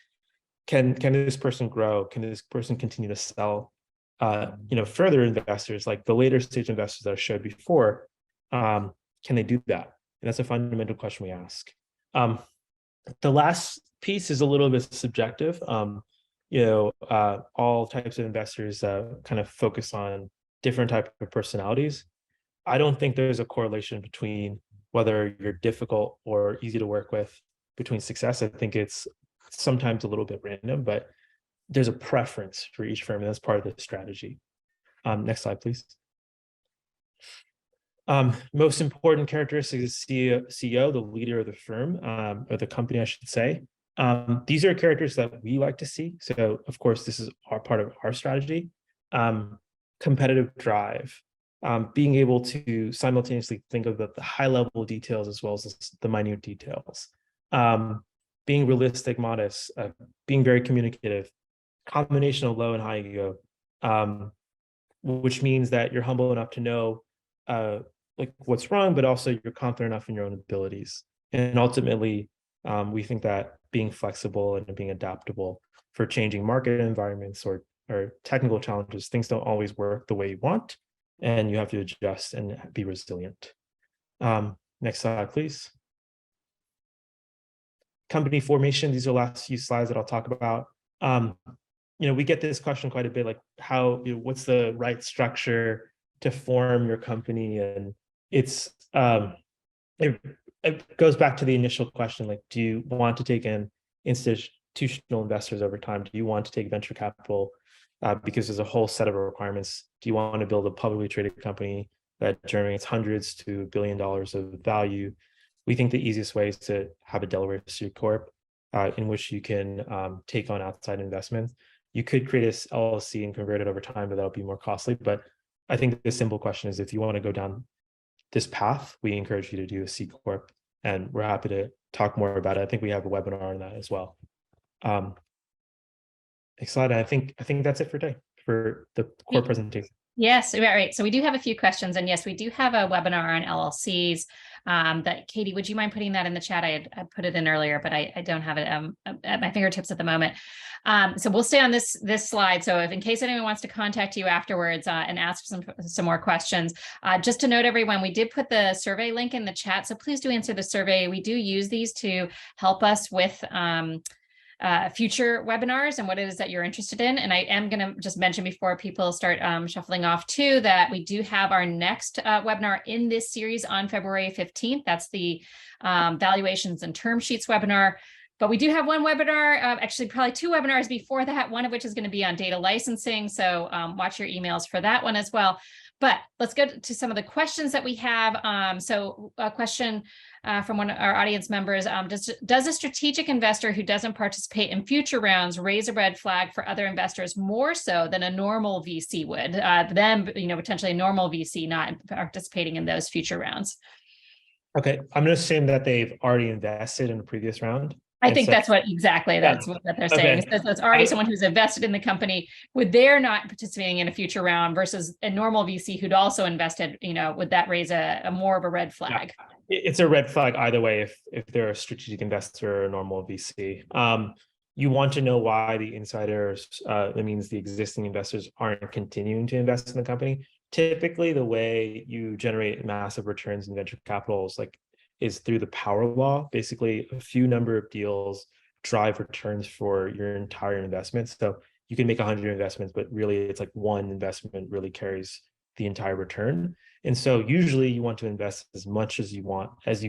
can this person grow? Can this person continue to sell? Further investors, like the later stage investors that I showed before, can they do that? And that's a fundamental question we ask. The last piece is a little bit subjective. All types of investors kind of focus on different types of personalities. I don't think there's a correlation between whether you're difficult or easy to work with between success. I think it's sometimes a little bit random, but there's a preference for each firm, and that's part of the strategy. Next slide, please. Most important characteristics is CEO, the leader of the firm, or the company, I should say. These are characters that we like to see. So, of course, this is part of our strategy. Competitive drive, being able to simultaneously think of the high-level details as well as the minute details. Being realistic, modest, being very communicative, combination of low and high ego, which means that you're humble enough to know what's wrong, but also you're confident enough in your own abilities. And ultimately, we think that being flexible and being adaptable for changing market environments or technical challenges, things don't always work the way you want, and you have to adjust and be resilient. Next slide, please. Company formation. These are the last few slides that I'll talk about. We get this question quite a bit, like what's the right structure to form your company? And it's it goes back to the initial question, like, do you want to take in institutional investors over time? Do you want to take venture capital? Because there's a whole set of requirements. Do you want to build a publicly traded company that generates hundreds to $1 billion of value? We think the easiest way is to have a Delaware C Corp, in which you can take on outside investments. You could create a LLC and convert it over time, but that'll be more costly. But I think the simple question is, if you want to go down this path, we encourage you to do a C Corp, and we're happy to talk more about it. I think we have a webinar on that as well. Excited. I think that's it for today for the core presentation. Yes, right. So we do have a few questions, and yes, we do have a webinar on LLCs. That Katie, would you mind putting that in the chat? I put it in earlier, but I don't have it at my fingertips at the moment. So we'll stay on this slide. So if in case anyone wants to contact you afterwards and ask some more questions, just to note everyone, we did put the survey link in the chat. So please do answer the survey. We do use these to help us with future webinars and what it is that you're interested in. And I am going to just mention before people start shuffling off too, that we do have our next webinar in this series on February 15th. That's the valuations and term sheets webinar. But we do have one webinar, actually probably two webinars before that, one of which is going to be on data licensing. So watch your emails for that one as well. But let's go to some of the questions that we have. So a question from one of our audience members, does a strategic investor who doesn't participate in future rounds raise a red flag for other investors more so than a normal VC would? Them, potentially a normal VC not participating in those future rounds. Okay, I'm going to assume that they've already invested in a previous round. I think that's what they're saying. Okay. So it's already someone who's invested in the company. Would they're not participating in a future round versus a normal VC who'd also invested, would that raise a more of a red flag? Yeah. It's a red flag either way if they're a strategic investor or a normal VC. You want to know why the insiders, that means the existing investors, aren't continuing to invest in the company. Typically, the way you generate massive returns in venture capital is through the power law. Basically, a few number of deals drive returns for your entire investment. So you can make 100 investments, but really it's like one investment really carries the entire return. And so usually you want to invest as much as you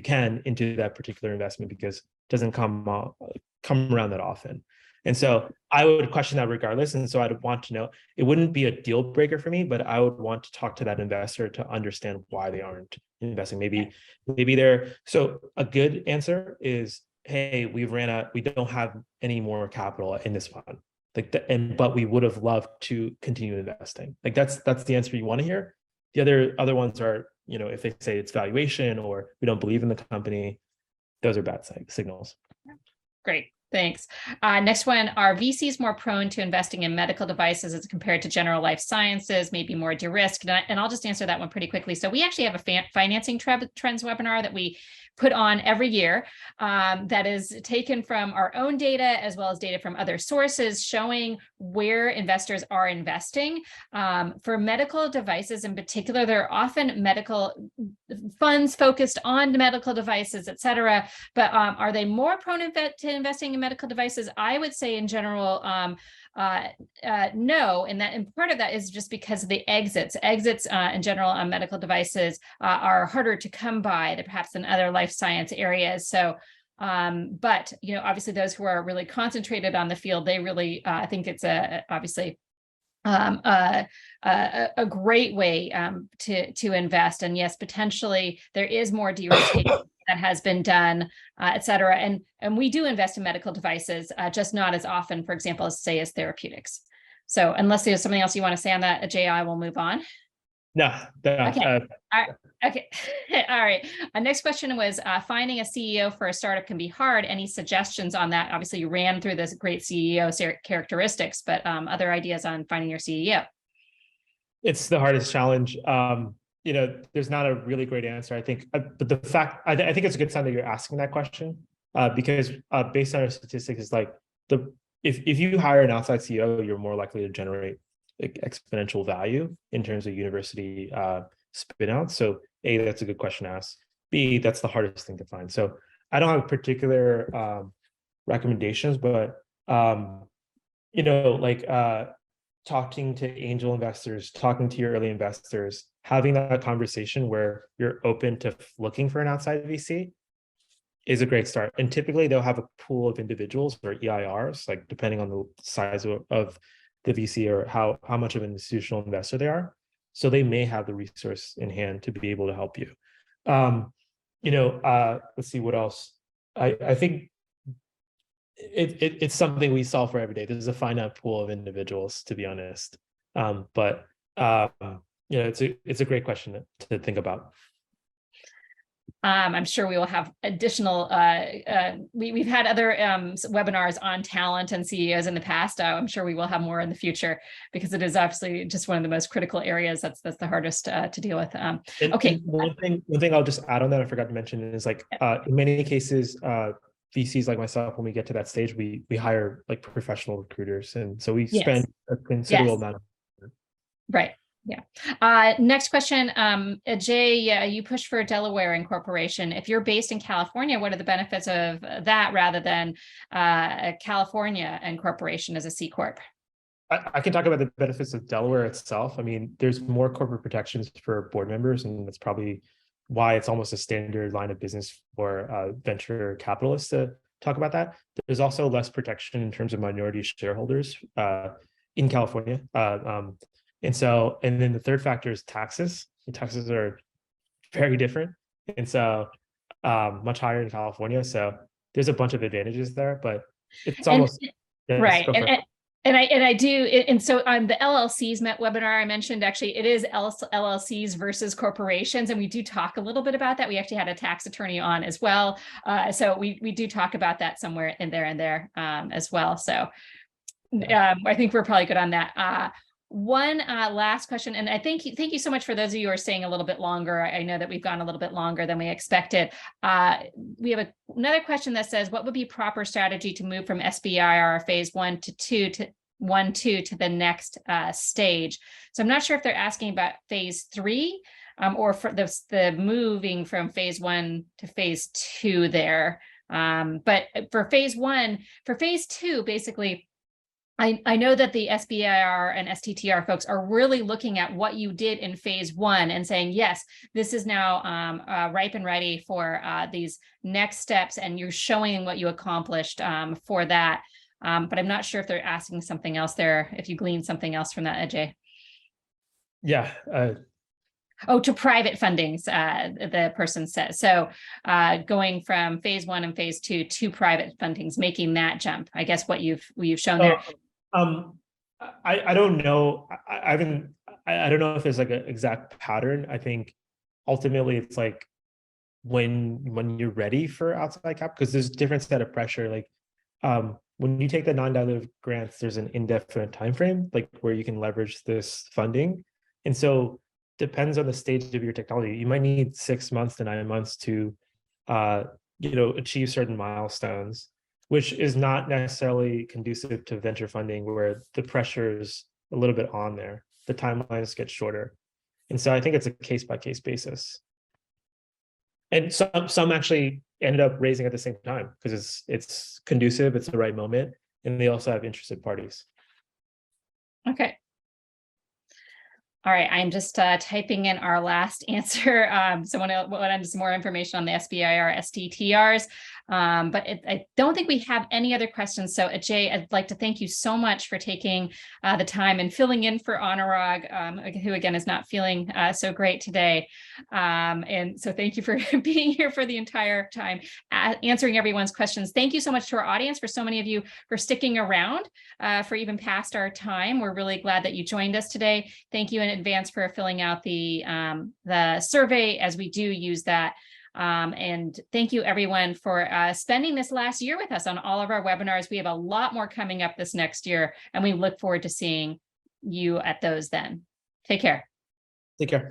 can into that particular investment, because it doesn't come around that often. And so I would question that regardless. And so I'd want to know, it wouldn't be a deal breaker for me, but I would want to talk to that investor to understand why they aren't investing. Maybe they're, so a good answer is, hey, we don't have any more capital in this fund. But we would have loved to continue investing. That's the answer you want to hear. The other ones are, if they say it's valuation or we don't believe in the company, those are bad signals. Great. Thanks. Next one, are VCs more prone to investing in medical devices as compared to general life sciences, maybe more de-risked? And I'll just answer that one pretty quickly. So we actually have a financing trends webinar that we put on every year that is taken from our own data as well as data from other sources showing where investors are investing. For medical devices in particular, there are often medical funds focused on medical devices, et cetera. But are they more prone to investing in medical devices? I would say in general, no, and part of that is just because of the exits in general on medical devices are harder to come by perhaps than other life science areas. So but obviously those who are really concentrated on the field, they really think it's obviously a great way to invest. And yes, potentially there is more de-risking that has been done, et cetera. And we do invest in medical devices, just not as often, for example, as therapeutics. So unless there's something else you want to say on that, Ajay, I will move on. No. Okay. All right. Okay. All right. Next question was finding a CEO for a startup can be hard. Any suggestions on that? Obviously, you ran through this great CEO characteristics, but other ideas on finding your CEO? It's the hardest challenge. There's not a really great answer, I think. But I think it's a good sign that you're asking that question because based on our statistics, it's like if you hire an outside CEO, you're more likely to generate exponential value in terms of university spin-outs. So A, that's a good question to ask. B, that's the hardest thing to find. So I don't have particular recommendations, but talking to angel investors, talking to your early investors, having that conversation where you're open to looking for an outside VC is a great start. And typically they'll have a pool of individuals or EIRs, depending on the size of the VC or how much of an institutional investor they are. So they may have the resource in hand to be able to help you. Let's see what else. I think it's something we solve for every day. There's a finite pool of individuals, to be honest. But Yeah, it's a great question to think about. I'm sure we will have additional, we've had other webinars on talent and CEOs in the past. I'm sure we will have more in the future because it is obviously just one of the most critical areas that's the hardest to deal with. Okay. And one thing I'll just add on that I forgot to mention is like in many cases, VCs like myself, when we get to that stage, we hire like professional recruiters, and so we Yes. spend a considerable amount of. Right. Yeah. Next question. Ajay, you push for Delaware incorporation. If you're based in California, what are the benefits of that rather than a California incorporation as a C Corp? I can talk about the benefits of Delaware itself. I mean, there's more corporate protections for board members, and that's probably why it's almost a standard line of business for venture capitalists to talk about that. There's also less protection in terms of minority shareholders in California. And then the third factor is taxes. And taxes are very different. And so much higher in California. So there's a bunch of advantages there, but it's almost right. I do. And so on the LLCs webinar I mentioned, actually, it is LLCs versus corporations. And we do talk a little bit about that. We actually had a tax attorney on as well. So we do talk about that somewhere in there as well. So I think we're probably good on that. One last question, and I thank you so much for those of you who are staying a little bit longer. I know that we've gone a little bit longer than we expected. We have another question that says, what would be proper strategy to move from SBIR phase 1 to 2 to the next stage? So I'm not sure if they're asking about phase 3 or for the moving from phase 1 to phase 2 there. But for phase 2, basically, I know that the SBIR and STTR folks are really looking at what you did in phase 1 and saying, yes, this is now ripe and ready for these next steps, and you're showing what you accomplished for that. But I'm not sure if they're asking something else there, if you glean something else from that, Ajay. Yeah. To private fundings, the person says. So going from phase 1 and phase 2 to private fundings, making that jump, I guess what you've shown there. I don't know. I don't know if there's like an exact pattern. I think ultimately it's like when you're ready for outside cap, because there's a different set of pressure. Like when you take the non-dilutive grants, there's an indefinite time frame, like where you can leverage this funding, and so depends on the stage of your technology. You might need 6 months to 9 months to achieve certain milestones, which is not necessarily conducive to venture funding, where the pressure is a little bit on there. The timelines get shorter. And so I think it's a case-by-case basis. And some actually ended up raising at the same time because it's conducive, it's the right moment, and they also have interested parties. Okay. All right, I'm just typing in our last answer. Someone wanted some more information on the SBIR STTRs, but I don't think we have any other questions. So Ajay, I'd like to thank you so much for taking the time and filling in for Anurag, who again is not feeling so great today. And so thank you for being here for the entire time, answering everyone's questions. Thank you so much to our audience, for so many of you for sticking around for even past our time. We're really glad that you joined us today. Thank you in advance for filling out the survey, as we do use that. And thank you everyone for spending this last year with us on all of our webinars. We have a lot more coming up this next year, and we look forward to seeing you at those then. Take care. Take care.